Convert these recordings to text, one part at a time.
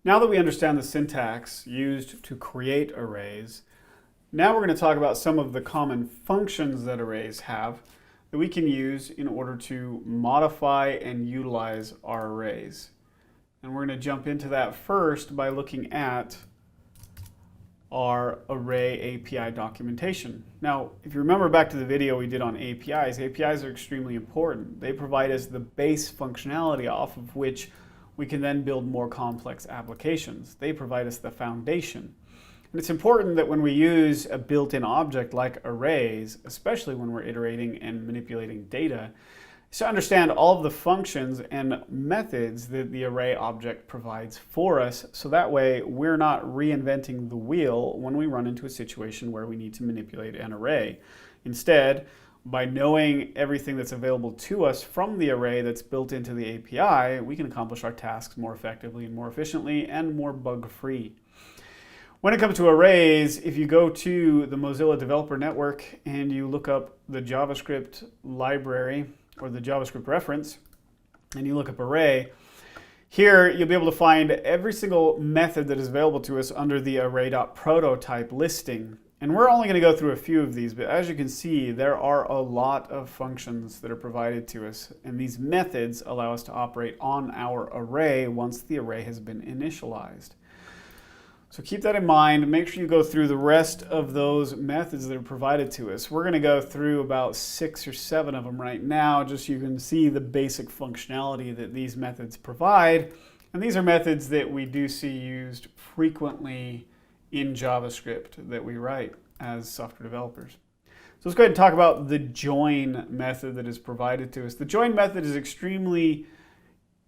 Now that we understand the syntax used to create arrays, now we're going to talk about some of the common functions that arrays have that we can use in order to modify and utilize our arrays. And we're going to jump into that first by looking at our array API documentation. Now, if you remember back to the video we did on APIs, APIs are extremely important. They provide us the base functionality off of which we can then build more complex applications. They provide us the foundation. And it's important that when we use a built-in object like arrays, especially when we're iterating and manipulating data, is to understand all of the functions and methods that the array object provides for us, so that way we're not reinventing the wheel when we run into a situation where we need to manipulate an array. Instead, by knowing everything that's available to us from the array that's built into the API, we can accomplish our tasks more effectively and more efficiently and more bug-free. When it comes to arrays, if you go to the Mozilla Developer Network and you look up the JavaScript library or the JavaScript reference and you look up array, here you'll be able to find every single method that is available to us under the array.prototype listing. And we're only going to go through a few of these, but as you can see, there are a lot of functions that are provided to us, and these methods allow us to operate on our array once the array has been initialized. So keep that in mind. Make sure you go through the rest of those methods that are provided to us. We're going to go through about 6 or 7 of them right now, just so you can see the basic functionality that these methods provide. And these are methods that we do see used frequently in JavaScript that we write as software developers. So let's go ahead and talk about the join method that is provided to us. The join method is extremely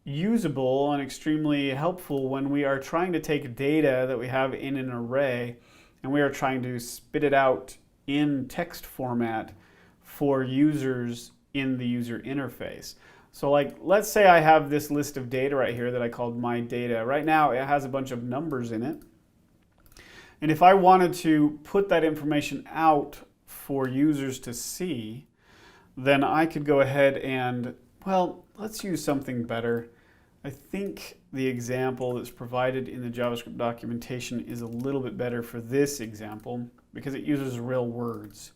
usable and extremely helpful when we are trying to take data that we have in an array and we are trying to spit it out in text format for users in the user interface. So like, let's say I have this list of data right here that I called my data. Right now it has a bunch of numbers in it. And if I wanted to put that information out for users to see, then I could go ahead and, well, let's use something better. I think the example that's provided in the JavaScript documentation is a little bit better for this example because it uses real words.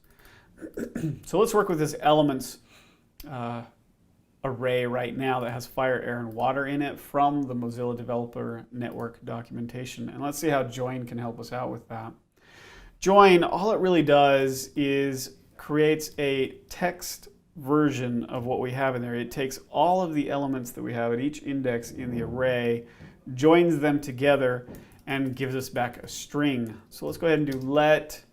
So let's work with this elements array right now that has fire, air, and water in it from the Mozilla Developer Network documentation. And let's see how join can help us out with that. Join, all it really does is creates a text version of what we have in there. It takes all of the elements that we have at each index in the array, joins them together, and gives us back a string. So let's go ahead and do let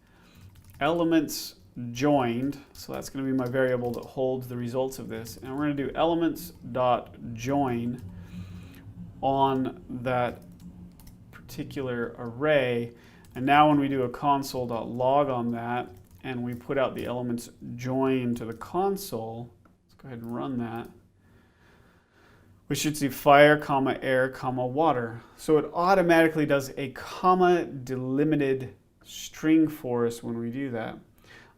elements joined. So that's going to be my variable that holds the results of this. And we're going to do elements.join on that particular array. And now when we do a console.log on that, and we put out the elements join to the console, let's go ahead and run that. We should see fire, comma, air, comma, water. So it automatically does a comma delimited string for us when we do that.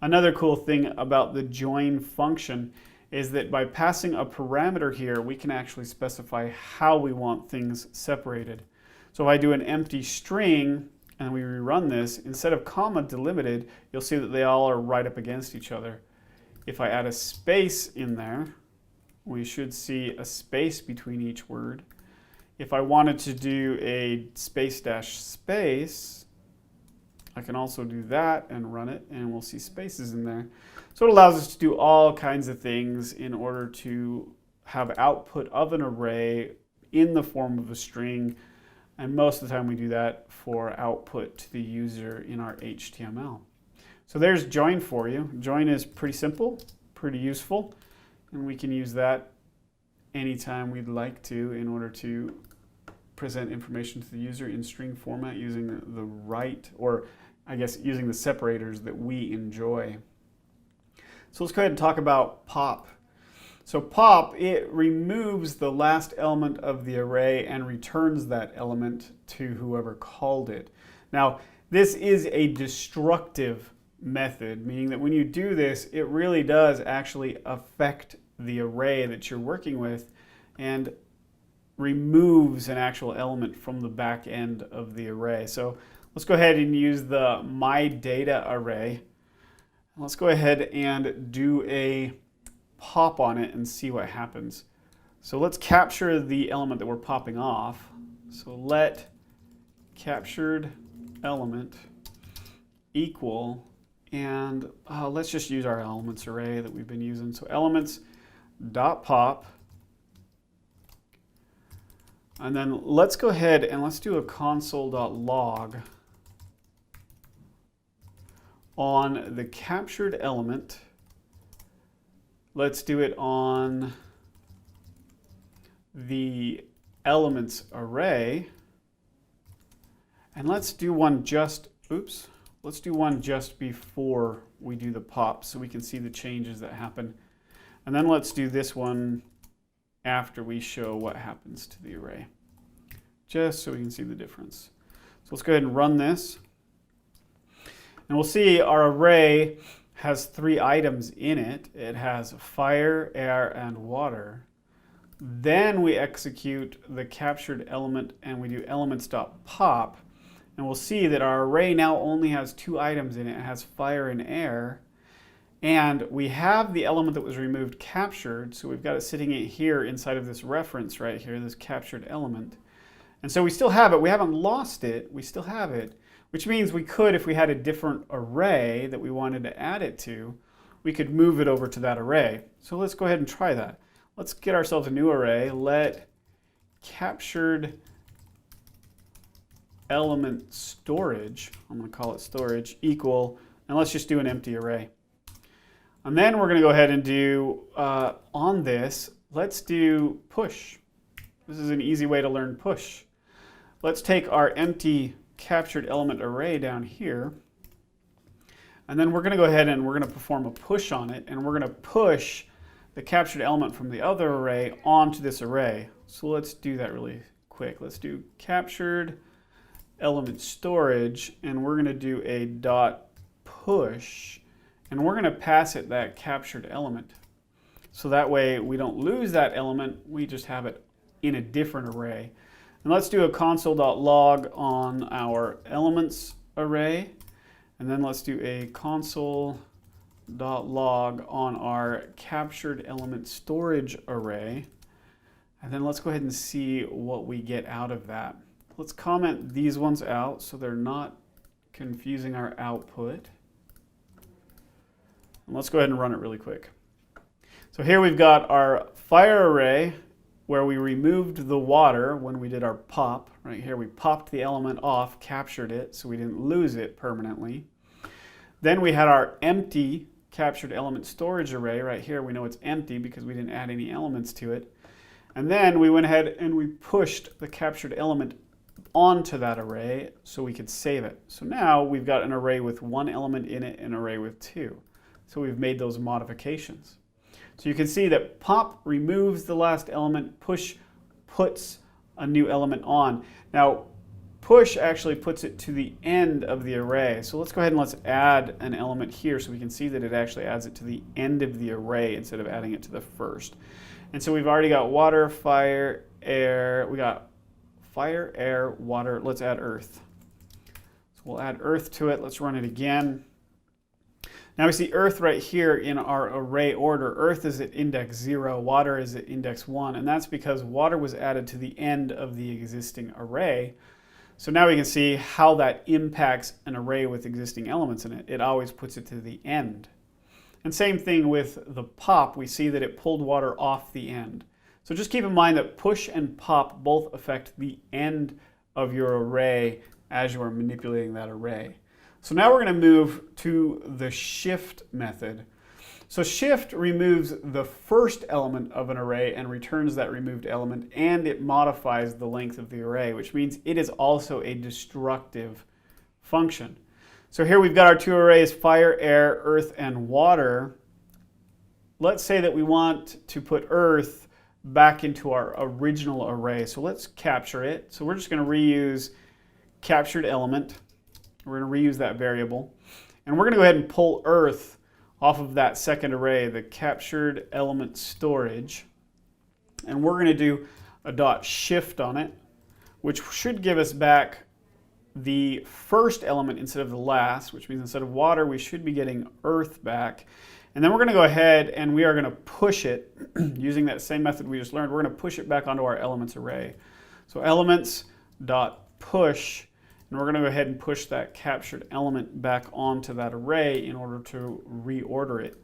Another cool thing about the join function is that by passing a parameter here, we can actually specify how we want things separated. So if I do an empty string, and we rerun this, instead of comma delimited, you'll see that they all are right up against each other. If I add a space in there, we should see a space between each word. If I wanted to do a space dash space, I can also do that and run it, and we'll see spaces in there. So it allows us to do all kinds of things in order to have output of an array in the form of a string. And most of the time we do that for output to the user in our HTML. So there's join for you. Join is pretty simple, pretty useful, and we can use that anytime we'd like to in order to present information to the user in string format using the right, or I guess using the separators that we enjoy. So let's go ahead and talk about pop. So pop, it removes the last element of the array and returns that element to whoever called it. Now, this is a destructive method, meaning that when you do this, it really does actually affect the array that you're working with. And removes an actual element from the back end of the array. So let's go ahead and use the myDataArray. Let's go ahead and do a pop on it and see what happens. So let's capture the element that we're popping off. So let captured element equal, and let's just use our elements array that we've been using. So elements dot pop, and then let's go ahead and let's do a console.log on the captured element. Let's do it on the elements array, and let's do one just, let's do one just before we do the pop so we can see the changes that happen. And then let's do this one after we show what happens to the array, just so we can see the difference. So let's go ahead and run this. And we'll see our array has 3 items in it. It has fire, air, and water. Then we execute the captured element and we do elements.pop. And we'll see that our array now only has 2 items in it. It has fire and air. And we have the element that was removed captured. So we've got it sitting here inside of this reference right here, this captured element. And so we still have it. We haven't lost it. We still have it. Which means we could, if we had a different array that we wanted to add it to, we could move it over to that array. So let's go ahead and try that. Let's get ourselves a new array. Let captured element storage, I'm going to call it storage, equal, and let's just do an empty array. And then we're going to go ahead and do, on this, let's do push. This is an easy way to learn push. Let's take our empty captured element array down here, and then we're going to go ahead and we're going to perform a push on it, and we're going to push the captured element from the other array onto this array. So let's do that really quick. Let's do captured element storage, and we're going to do a dot push, and we're going to pass it that captured element. So that way we don't lose that element, we just have it in a different array. And let's do a console.log on our elements array, and then let's do a console.log on our captured element storage array, and then let's go ahead and see what we get out of that. Let's comment these ones out so they're not confusing our output. And let's go ahead and run it really quick. So here we've got our fire array where we removed the water when we did our pop. Right here we popped the element off, captured it, so we didn't lose it permanently. Then we had our empty captured element storage array. Right here we know it's empty because we didn't add any elements to it. And then we went ahead and we pushed the captured element onto that array so we could save it. So now we've got an array with 1 element in it and an array with 2. So we've made those modifications. So you can see that pop removes the last element, push puts a new element on. Now push actually puts it to the end of the array. So let's go ahead and let's add an element here so we can see that it actually adds it to the end of the array instead of adding it to the first. And so we've already got water, fire, air. We got fire, air, water. Let's add earth. So we'll add earth to it. Let's run it again. Now we see earth right here in our array order. Earth is at index 0, water is at index 1, and that's because water was added to the end of the existing array. So now we can see how that impacts an array with existing elements in it. It always puts it to the end. And same thing with the pop. We see that it pulled water off the end. So just keep in mind that push and pop both affect the end of your array as you are manipulating that array. So now we're going to move to the shift method. So shift removes the first element of an array and returns that removed element, and it modifies the length of the array, which means it is also a destructive function. So here we've got our 2 arrays, fire, air, earth, and water. Let's say that we want to put earth back into our original array. So let's capture it. So we're just going to reuse captured element. We're going to reuse that variable. And we're going to go ahead and pull earth off of that second array, the captured element storage. And we're going to do a dot shift on it, which should give us back the first element instead of the last, which means instead of water, we should be getting earth back. And then we're going to go ahead and we are going to push it using that same method we just learned. We're going to push it back onto our elements array. So elements dot push, and we're going to go ahead and push that captured element back onto that array in order to reorder it.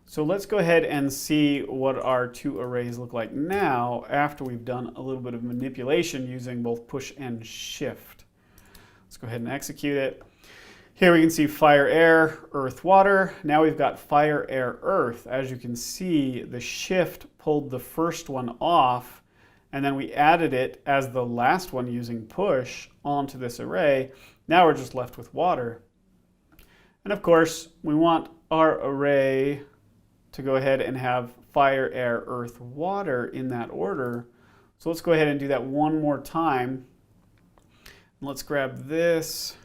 So let's go ahead and see what our two arrays look like now after we've done a little bit of manipulation using both push and shift. Let's go ahead and execute it. Here we can see fire, air, earth, water. Now we've got fire, air, earth. As you can see, the shift pulled the first one off, and then we added it as the last one using push onto this array. Now we're just left with water. And of course, we want our array to go ahead and have fire, air, earth, water in that order. So let's go ahead and do that one more time. Let's grab this.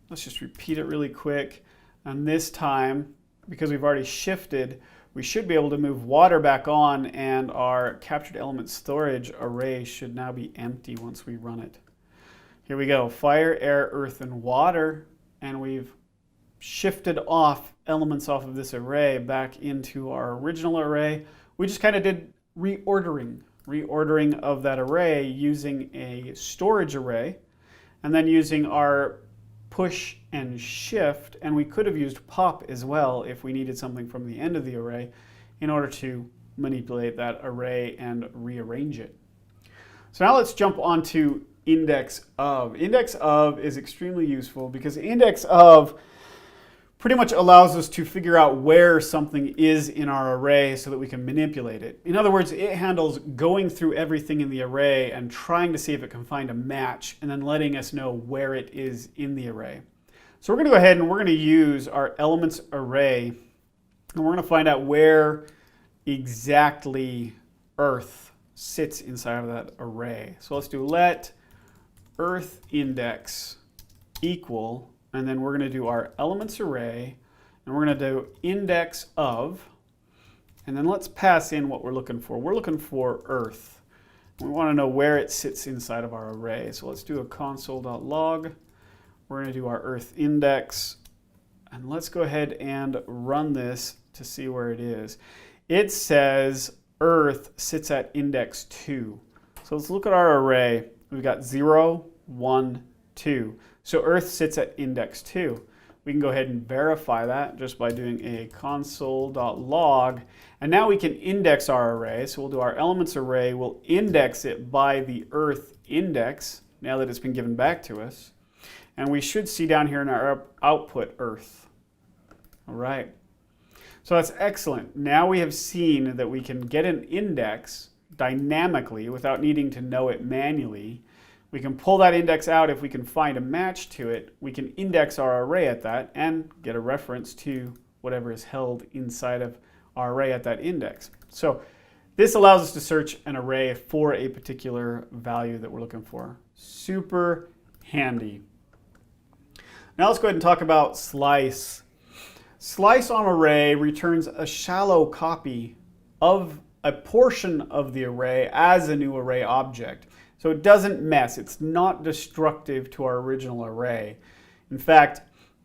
Let's just repeat it really quick. And this time, because we've already shifted, we should be able to move water back on, and our captured element storage array should now be empty once we run it. Here we go, fire, air, earth, and water, and we've shifted off elements off of this array back into our original array. We just kind of did reordering of that array using a storage array, and then using our push and shift, and we could have used pop as well if we needed something from the end of the array in order to manipulate that array and rearrange it. So now let's jump onto index of. Index of is extremely useful because index of pretty much allows us to figure out where something is in our array so that we can manipulate it. In other words, it handles going through everything in the array and trying to see if it can find a match and then letting us know where it is in the array. So we're going to go ahead and we're going to use our elements array, and we're going to find out where exactly earth sits inside of that array. So let's do let earth index equal, and then we're going to do our elements array, and we're going to do index of, and then let's pass in what we're looking for. We're looking for earth. We want to know where it sits inside of our array. So let's do a console.log. We're going to do our earth index, and let's go ahead and run this to see where it is. It says earth sits at index 2. So let's look at our array. We've got 0, 1, 2. So earth sits at index 2. We can go ahead and verify that just by doing a console.log. And now we can index our array. So we'll do our elements array. We'll index it by the earth index now that it's been given back to us. And we should see down here in our output earth. All right. So that's excellent. Now we have seen that we can get an index dynamically without needing to know it manually. We can pull that index out if we can find a match to it. We can index our array at that and get a reference to whatever is held inside of our array at that index. So this allows us to search an array for a particular value that we're looking for. Super handy. Now let's go ahead and talk about slice. Slice on array returns a shallow copy of a portion of the array as a new array object. So it doesn't mess. It's not destructive to our original array. In fact,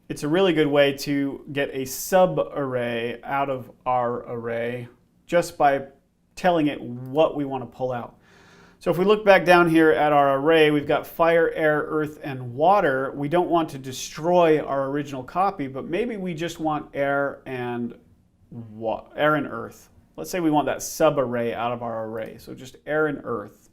it's a really good way to get a sub-array out of our array just by telling it what we want to pull out. So if we look back down here at our array, we've got fire, air, earth, and water. We don't want to destroy our original copy, but maybe we just want air and earth. Let's say we want that sub-array out of our array. So just air and earth.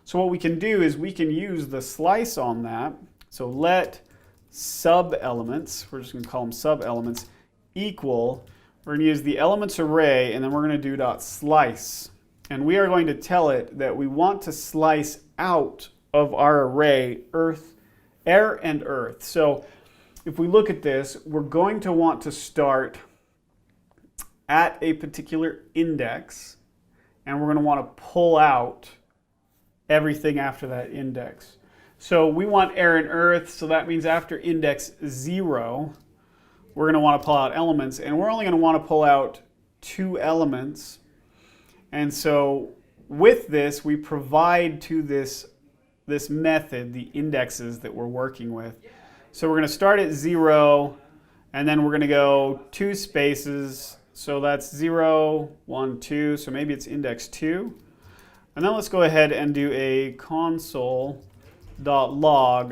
So what we can do is we can use the slice on that. So let sub-elements, we're just going to call them sub-elements, equal. We're going to use the elements array, and then we're going to do dot slice. And we are going to tell it that we want to slice out of our array earth, air, and earth. So if we look at this, we're going to want to start at a particular index, and we're going to want to pull out everything after that index. So we want air and earth, so that means after index 0, we're going to want to pull out elements, and we're only going to want to pull out 2 elements. And so with this, we provide to this method the indexes that we're working with. So we're going to start at 0, and then we're going to go 2 spaces. So that's 0, 1, 2. So maybe it's index 2. And then let's go ahead and do a console.log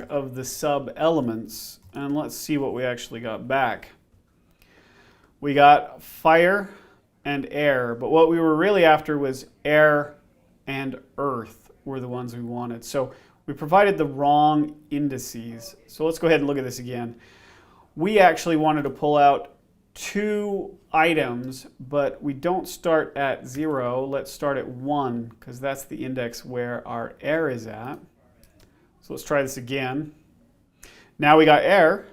of the sub elements. And let's see what we actually got back. We got fire and air, but what we were really after was air and earth were the ones we wanted. So we provided the wrong indices. So let's go ahead and look at this again. We actually wanted to pull out 2 items, but we don't start at 0. Let's start at 1, because that's the index where our air is at. So let's try this again. Now we got air,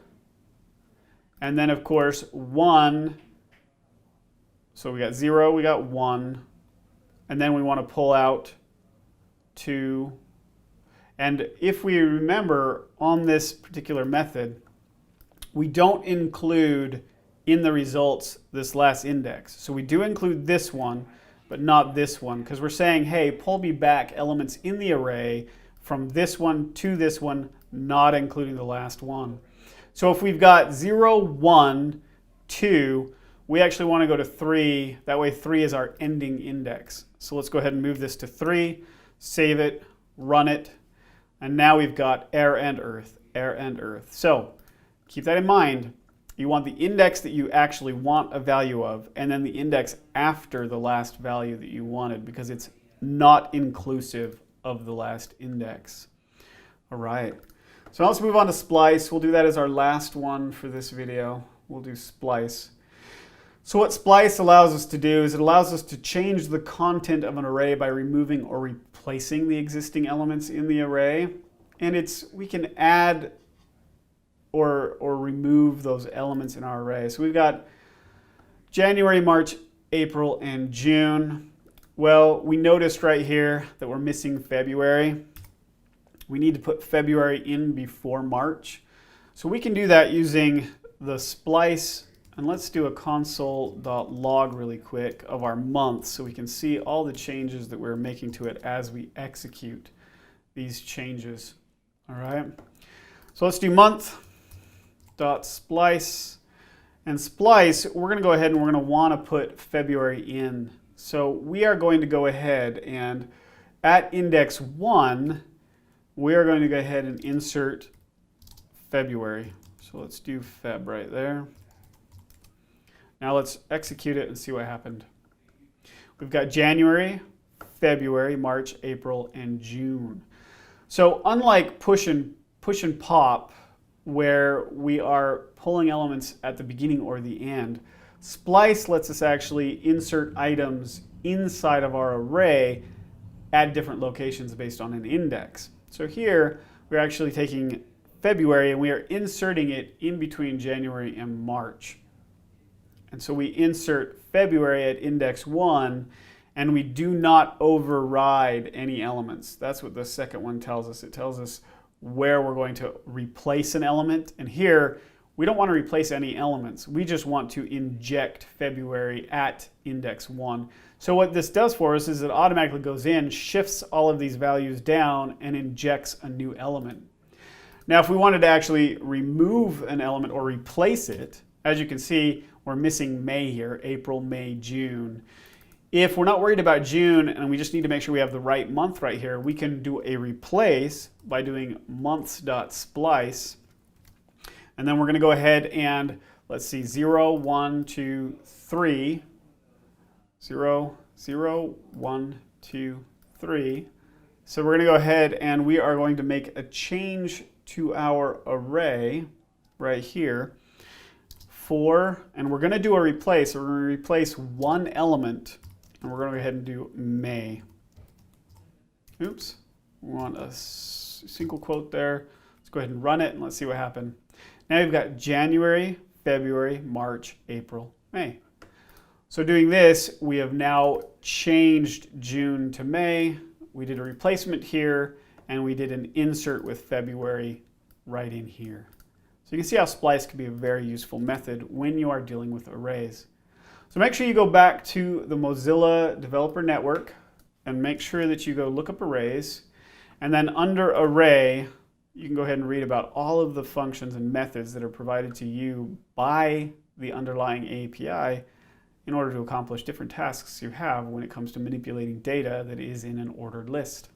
and then of course 1. So we got 0, we got 1, and then we want to pull out 2. And if we remember on this particular method, we don't include in the results this last index. So we do include this one, but not this one, because we're saying, hey, pull me back elements in the array from this one to this one, not including the last one. So if we've got 0, 1, 2, we actually want to go to 3. That way 3 is our ending index. So let's go ahead and move this to 3, save it, run it, and now we've got air and earth, air and earth. So keep that in mind. You want the index that you actually want a value of, and then the index after the last value that you wanted, because it's not inclusive of the last index. All right. So now let's move on to Splice. We'll do that as our last one for this video. We'll do Splice. So what Splice allows us to do is it allows us to change the content of an array by removing or replacing the existing elements in the array. And we can add or remove those elements in our array. So we've got January, March, April, and June. Well, we noticed right here that we're missing February. We need to put February in before March. So we can do that using the Splice. And let's do a console.log really quick of our month so we can see all the changes that we're making to it as we execute these changes. All right. So let's do month.splice. And Splice, we're going to go ahead and we're going to want to put February in. So we are going to go ahead and at index 1, we are going to go ahead and insert February. So let's do Feb right there. Now let's execute it and see what happened. We've got January, February, March, April, and June. So unlike push and pop, where we are pulling elements at the beginning or the end, Splice lets us actually insert items inside of our array at different locations based on an index. So here we're actually taking February and we are inserting it in between January and March. And so we insert February at index 1, and we do not override any elements. That's what the second one tells us. It tells us where we're going to replace an element. And here, we don't want to replace any elements. We just want to inject February at index 1. So what this does for us is it automatically goes in, shifts all of these values down, and injects a new element. Now, if we wanted to actually remove an element or replace it, as you can see, we're missing May here, April, May, June. If we're not worried about June and we just need to make sure we have the right month right here, we can do a replace by doing months.splice. And then we're going to go ahead and, let's see, 0, 1, 2, 3. 0, 0, 1, 2, 3. So we're going to go ahead and we are going to make a change to our array right here. 4, and we're going to do a replace. So we're going to replace one element, and we're going to go ahead and do May. Oops, we want a single quote there. Let's go ahead and run it, and let's see what happened. Now we've got January, February, March, April, May. So doing this, we have now changed June to May. We did a replacement here, and we did an insert with February right in here. So you can see how Splice can be a very useful method when you are dealing with arrays. So make sure you go back to the Mozilla Developer Network and make sure that you go look up arrays. And then under array, you can go ahead and read about all of the functions and methods that are provided to you by the underlying API in order to accomplish different tasks you have when it comes to manipulating data that is in an ordered list.